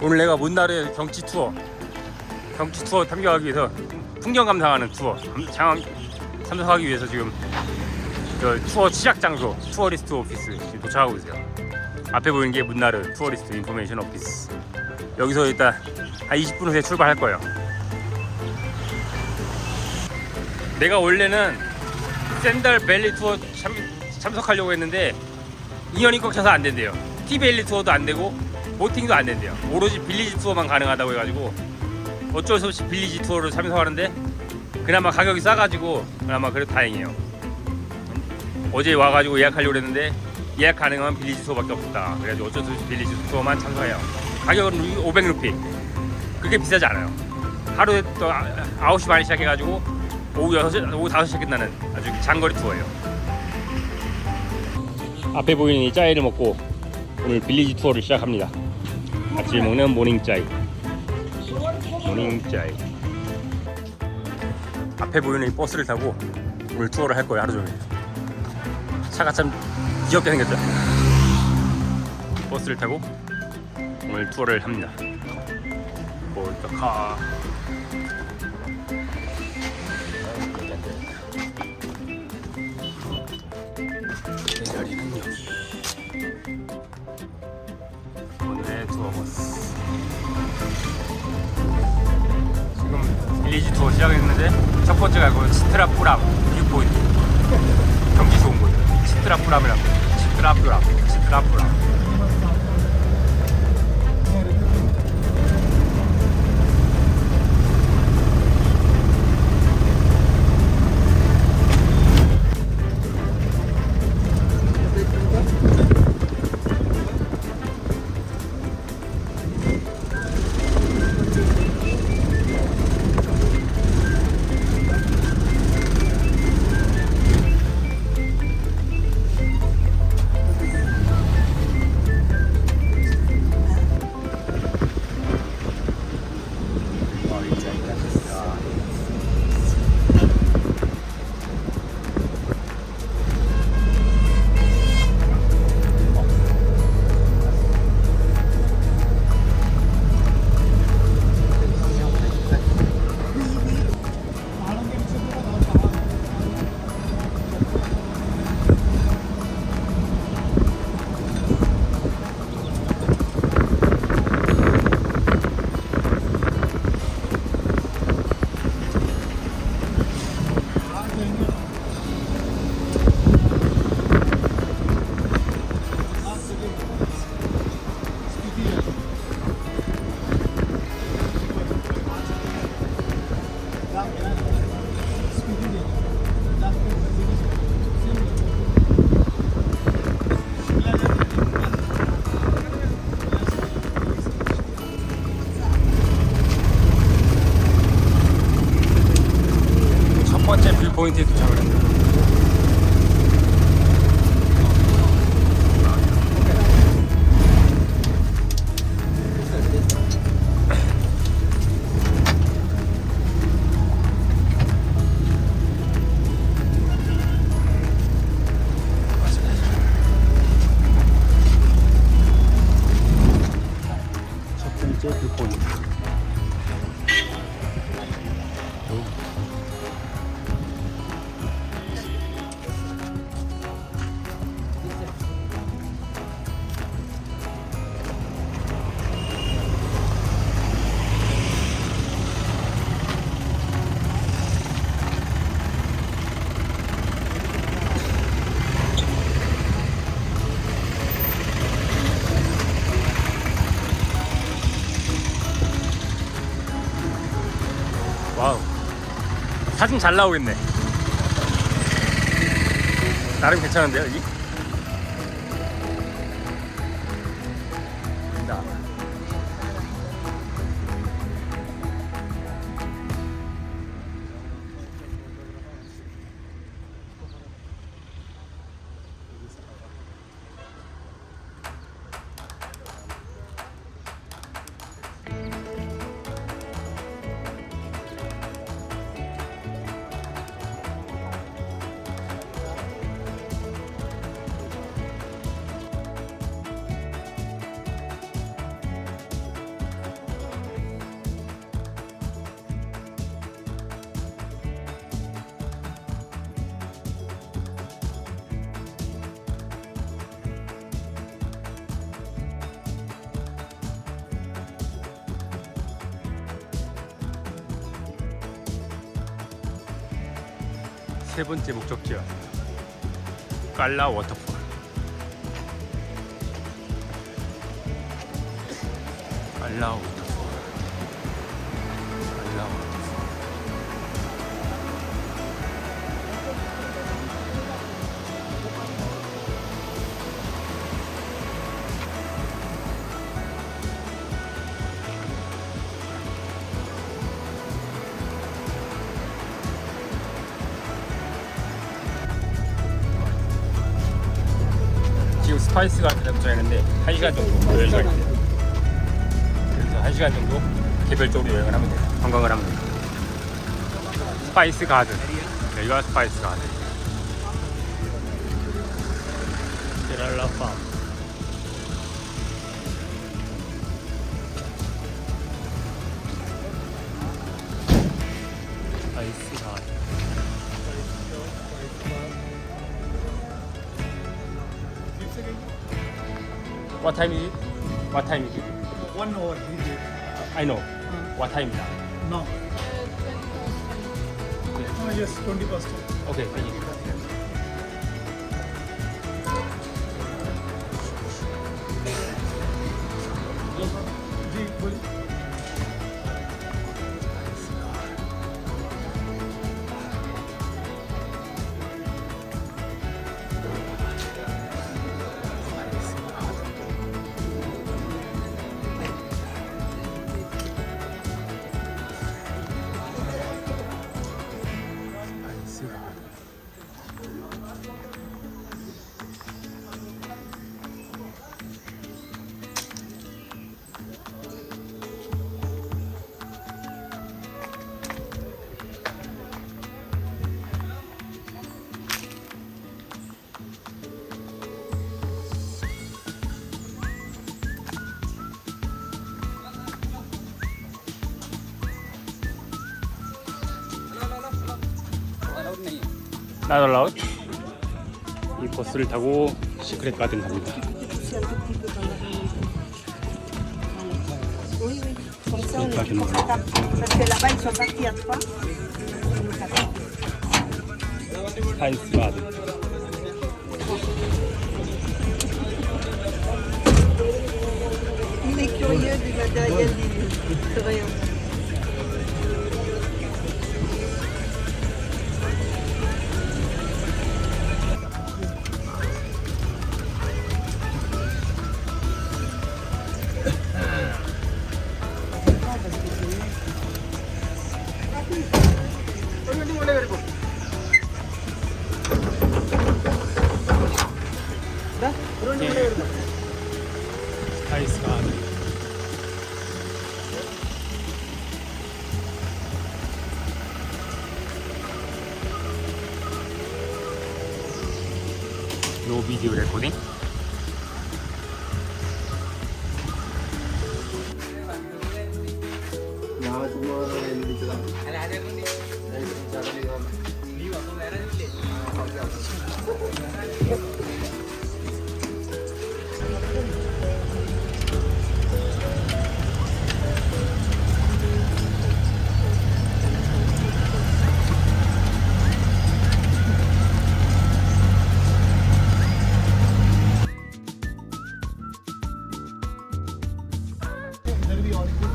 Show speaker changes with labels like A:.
A: 오늘 내가 문나루의 경치 투어 탐구하기 위해서 풍경 감상하는 투어 참석하기 위해서 지금 저 투어 시작 장소 투어리스트 오피스 지금 도착하고 있어요. 앞에 보이는 게 문나루 투어리스트 인포메이션 오피스. 여기서 일단 한 20분 후에 출발할 거예요. 내가 원래는 샌들 밸리 투어 참석하려고 했는데 인원이 꽉 차서 안 된대요. 티밸리 투어도 안 되고 보팅도 안 된대요. 오로지 빌리지 투어만 가능하다고 해가지고 어쩔 수 없이 빌리지 투어를 참석하는데 그나마 가격이 싸가지고 그나마 그래도 다행이에요. 어제 와가지고 예약하려고 했는데 예약 가능한 빌리지 투어밖에 없었다. 그래가지고 어쩔 수 없이 빌리지 투어만 참석해요. 가격은 500루피. 그게 비싸지 않아요. 하루에 또 9시 반에 시작해가지고 오후 5시에 끝나는 아주 장거리 투어예요. 앞에 보이는 이 짜이를 먹고 오늘 빌리지 투어를 시작합니다. 아침에 먹는 모닝 짜이. 앞에 보이는 이 버스를 타고 오늘 투어를 할 거예요. 하루 종일. 차가 참 귀엽게 생겼죠. 버스를 타고 오늘 투어를 합니다. 볼터카. 내 자리는 여기. 오늘의 투어 버스. 지금 빌리지 투어 시작했는데 첫 번째 갈 곳은 치트라푸람 뷰포인트. 경치 좋은 곳. 치트라푸람이라고. 치트라푸람. 첫 번째 뷰포인트에 도착을 했습니다. 첫 번째 뷰포인트. 와우, 사진 잘 나오겠네. 나름 괜찮은데요 여기? 자. 세 번째 목적지야. 깔라 워터풀. 깔라 워터풀. 깔라 워터풀. 지금 스파이스 가든에 도착했는데 1시간 정도 여행을 해야 돼요. 그래서 1시간 정도 개별적으로 여행을 하면 돼요. 관광을 하면 돼요. 스파이스 가든. 여기가 스파이스 가든. 제랄라 팜. 스파이스 가든. What time is it? What time is it?
B: 1 hour.
A: I know. What time now?
B: No. Yes, 20 past.
A: Okay, thank you.
B: जी बोलिए.
A: Not allowed. 이 버스를 타고 시크릿 가든 갑니다.
C: Oui, oui. Comme ça, on
A: Pas
C: est
A: que non.
C: tout confortable. Parce que là-bas, ils sont partis à 3.
A: 스파이스 가든.
C: Il est curieux du matériel du rayon.
A: 스파이스 가든. No video recording.
B: There will be all.